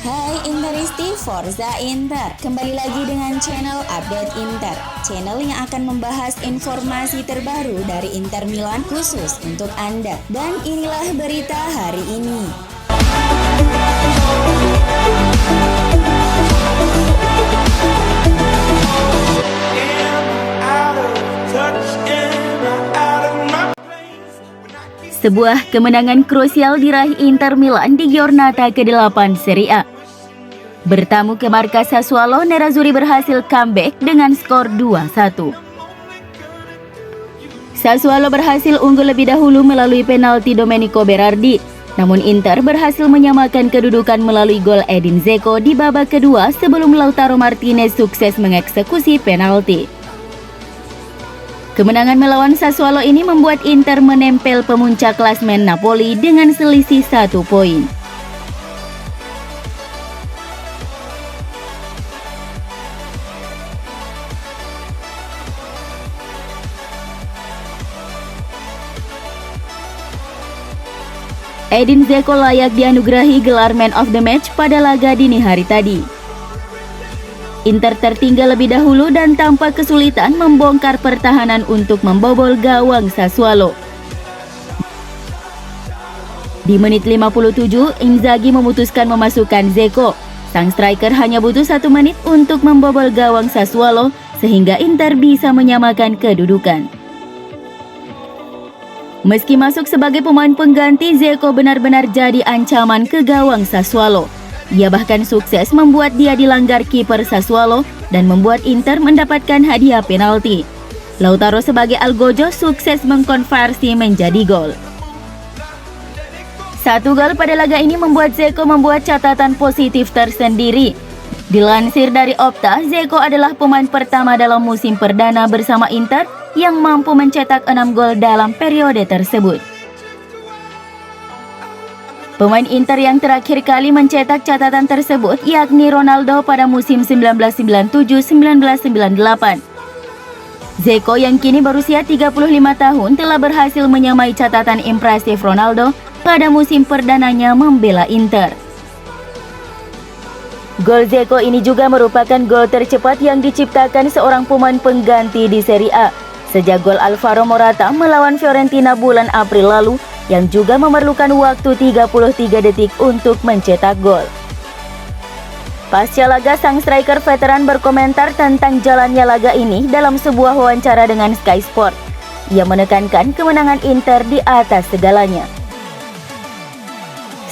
Hai Interisti Forza Inter, kembali lagi dengan channel Update Inter, channel yang akan membahas informasi terbaru dari Inter Milan khusus untuk Anda. Dan inilah berita hari ini. Sebuah kemenangan krusial diraih Inter Milan di giornata ke-8 Serie A. Bertamu ke markas Sassuolo, Nerazzurri berhasil comeback dengan skor 2-1. Sassuolo berhasil unggul lebih dahulu melalui penalti Domenico Berardi, namun Inter berhasil menyamakan kedudukan melalui gol Edin Dzeko di babak kedua sebelum Lautaro Martinez sukses mengeksekusi penalti. Kemenangan melawan Sassuolo ini membuat Inter menempel pemuncak klasmen Napoli dengan selisih 1 poin. Edin Dzeko layak dianugerahi gelar Man of the Match pada laga dini hari tadi. Inter tertinggal lebih dahulu dan tanpa kesulitan membongkar pertahanan untuk membobol gawang Sassuolo. Di menit 57, Inzaghi memutuskan memasukkan Dzeko. Sang striker hanya butuh 1 menit untuk membobol gawang Sassuolo sehingga Inter bisa menyamakan kedudukan. Meski masuk sebagai pemain pengganti, Dzeko benar-benar jadi ancaman ke gawang Sassuolo. Ia bahkan sukses membuat dia dilanggar kiper Sassuolo dan membuat Inter mendapatkan hadiah penalti. Lautaro sebagai algojo sukses mengkonversi menjadi gol. 1 gol pada laga ini membuat Dzeko membuat catatan positif tersendiri. Dilansir dari Opta, Dzeko adalah pemain pertama dalam musim perdana bersama Inter yang mampu mencetak 6 gol dalam periode tersebut. Pemain Inter yang terakhir kali mencetak catatan tersebut yakni Ronaldo pada musim 1997-1998. Dzeko yang kini berusia 35 tahun telah berhasil menyamai catatan impresif Ronaldo pada musim perdananya membela Inter. Gol Dzeko ini juga merupakan gol tercepat yang diciptakan seorang pemain pengganti di Serie A sejak gol Alvaro Morata melawan Fiorentina bulan April lalu, yang juga memerlukan waktu 33 detik untuk mencetak gol. Pasca laga, sang striker veteran berkomentar tentang jalannya laga ini dalam sebuah wawancara dengan Sky Sport. Ia menekankan kemenangan Inter di atas segalanya.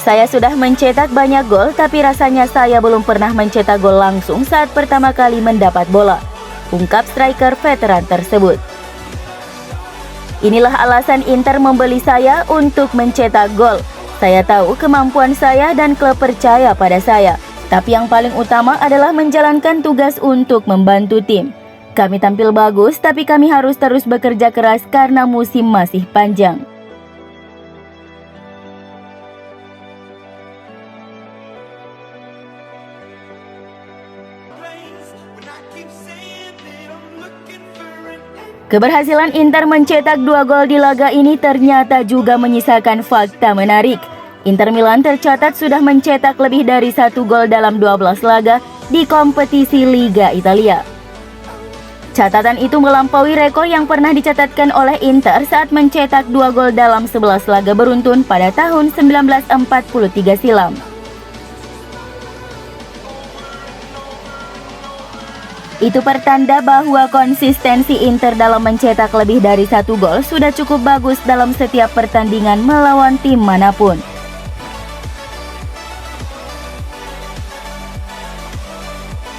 Saya sudah mencetak banyak gol, tapi rasanya saya belum pernah mencetak gol langsung saat pertama kali mendapat bola, ungkap striker veteran tersebut. Inilah alasan Inter membeli saya untuk mencetak gol. Saya tahu kemampuan saya dan klub percaya pada saya. Tapi yang paling utama adalah menjalankan tugas untuk membantu tim. Kami tampil bagus, tapi kami harus terus bekerja keras karena musim masih panjang. Keberhasilan Inter mencetak 2 gol di laga ini ternyata juga menyisakan fakta menarik. Inter Milan tercatat sudah mencetak lebih dari 1 gol dalam 12 laga di kompetisi Liga Italia. Catatan itu melampaui rekor yang pernah dicatatkan oleh Inter saat mencetak 2 gol dalam 11 laga beruntun pada tahun 1943 silam. Itu pertanda bahwa konsistensi Inter dalam mencetak lebih dari 1 gol sudah cukup bagus dalam setiap pertandingan melawan tim manapun.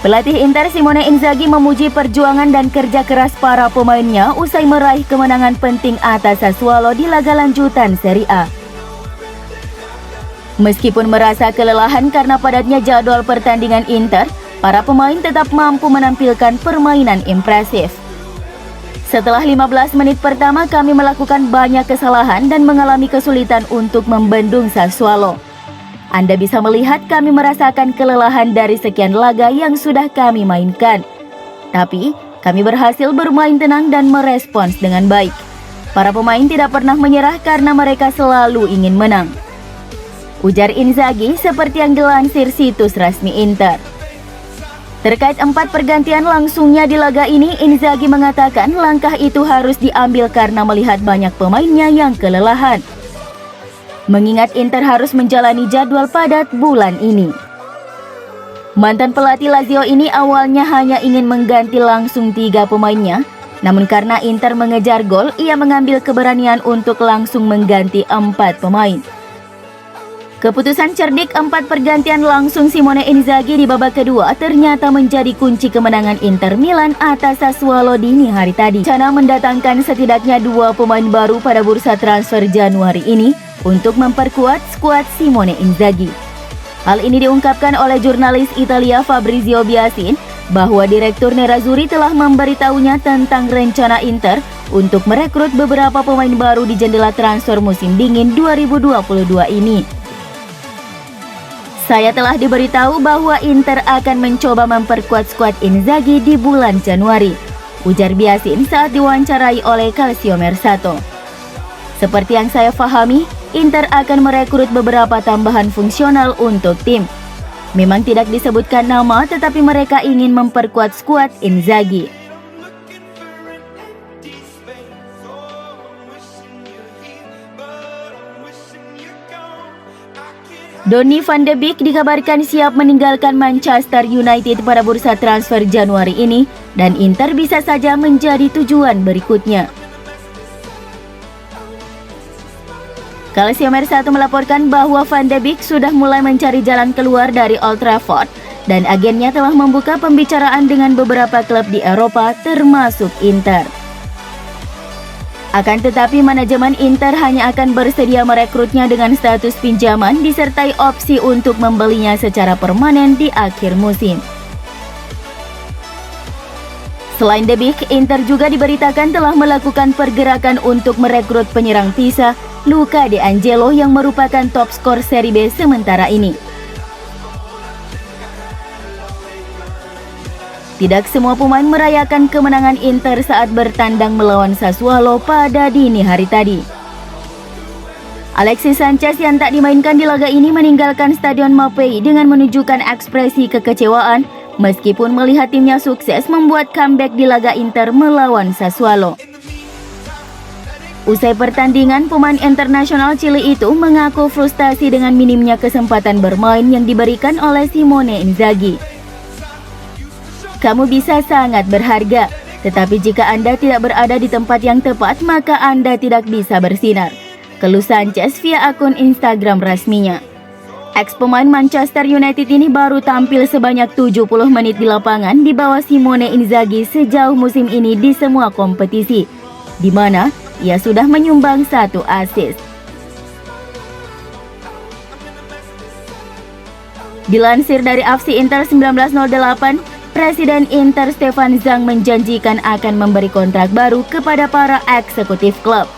Pelatih Inter Simone Inzaghi memuji perjuangan dan kerja keras para pemainnya usai meraih kemenangan penting atas Sassuolo di laga lanjutan Serie A. Meskipun merasa kelelahan karena padatnya jadwal pertandingan Inter, para pemain tetap mampu menampilkan permainan impresif. Setelah 15 menit pertama kami melakukan banyak kesalahan dan mengalami kesulitan untuk membendung Sassuolo. Anda bisa melihat kami merasakan kelelahan dari sekian laga yang sudah kami mainkan. Tapi kami berhasil bermain tenang dan merespons dengan baik. Para pemain tidak pernah menyerah karena mereka selalu ingin menang. ujar Inzaghi seperti yang dilansir situs resmi Inter. Terkait 4 pergantian langsungnya di laga ini, Inzaghi mengatakan langkah itu harus diambil karena melihat banyak pemainnya yang kelelahan. Mengingat Inter harus menjalani jadwal padat bulan ini. Mantan pelatih Lazio ini awalnya hanya ingin mengganti langsung 3 pemainnya, namun karena Inter mengejar gol, ia mengambil keberanian untuk langsung mengganti 4 pemain. Keputusan cerdik 4 pergantian langsung Simone Inzaghi di babak kedua ternyata menjadi kunci kemenangan Inter Milan atas Sassuolo dini hari tadi. Rencana mendatangkan setidaknya 2 pemain baru pada bursa transfer Januari ini untuk memperkuat skuad Simone Inzaghi. Hal ini diungkapkan oleh jurnalis Italia Fabrizio Biasin bahwa Direktur Nerazzurri telah memberitahunya tentang rencana Inter untuk merekrut beberapa pemain baru di jendela transfer musim dingin 2022 ini. Saya telah diberitahu bahwa Inter akan mencoba memperkuat skuad Inzaghi di bulan Januari, ujar Biasin saat diwawancarai oleh Calcio Mercato. Seperti yang saya pahami, Inter akan merekrut beberapa tambahan fungsional untuk tim. Memang tidak disebutkan nama, tetapi mereka ingin memperkuat skuad Inzaghi. Donny van de Beek dikabarkan siap meninggalkan Manchester United pada bursa transfer Januari ini dan Inter bisa saja menjadi tujuan berikutnya. Calcio Mercato melaporkan bahwa Van de Beek sudah mulai mencari jalan keluar dari Old Trafford dan agennya telah membuka pembicaraan dengan beberapa klub di Eropa termasuk Inter. Akan tetapi manajemen Inter hanya akan bersedia merekrutnya dengan status pinjaman disertai opsi untuk membelinya secara permanen di akhir musim. Selain De Beek, Inter juga diberitakan telah melakukan pergerakan untuk merekrut penyerang Pisa, Luca De Angelo yang merupakan top skor Serie B sementara ini. Tidak semua pemain merayakan kemenangan Inter saat bertandang melawan Sassuolo pada dini hari tadi. Alexis Sanchez yang tak dimainkan di laga ini meninggalkan Stadion Mapei dengan menunjukkan ekspresi kekecewaan meskipun melihat timnya sukses membuat comeback di laga Inter melawan Sassuolo. Usai pertandingan, pemain internasional Chili itu mengaku frustasi dengan minimnya kesempatan bermain yang diberikan oleh Simone Inzaghi. Kamu bisa sangat berharga, tetapi jika Anda tidak berada di tempat yang tepat, maka Anda tidak bisa bersinar, keluh Sanchez via akun Instagram resminya. Ex-pemain Manchester United ini baru tampil sebanyak 70 menit di lapangan di bawah Simone Inzaghi sejauh musim ini di semua kompetisi, di mana ia sudah menyumbang 1 assist. Dilansir dari AFC Inter 1908, Presiden Inter Stefan Zhang menjanjikan akan memberi kontrak baru kepada para eksekutif klub.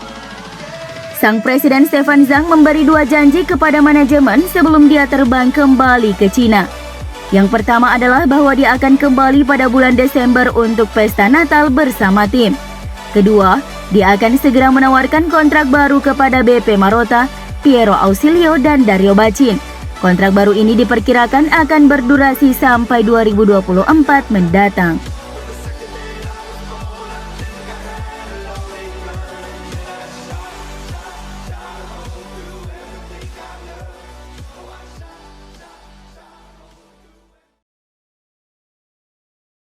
Sang Presiden Stefan Zhang memberi 2 janji kepada manajemen sebelum dia terbang kembali ke Cina. Yang pertama adalah bahwa dia akan kembali pada bulan Desember untuk pesta Natal bersama tim. Kedua, dia akan segera menawarkan kontrak baru kepada BP Marotta, Piero Ausilio, dan Dario Bacin. Kontrak baru ini diperkirakan akan berdurasi sampai 2024 mendatang.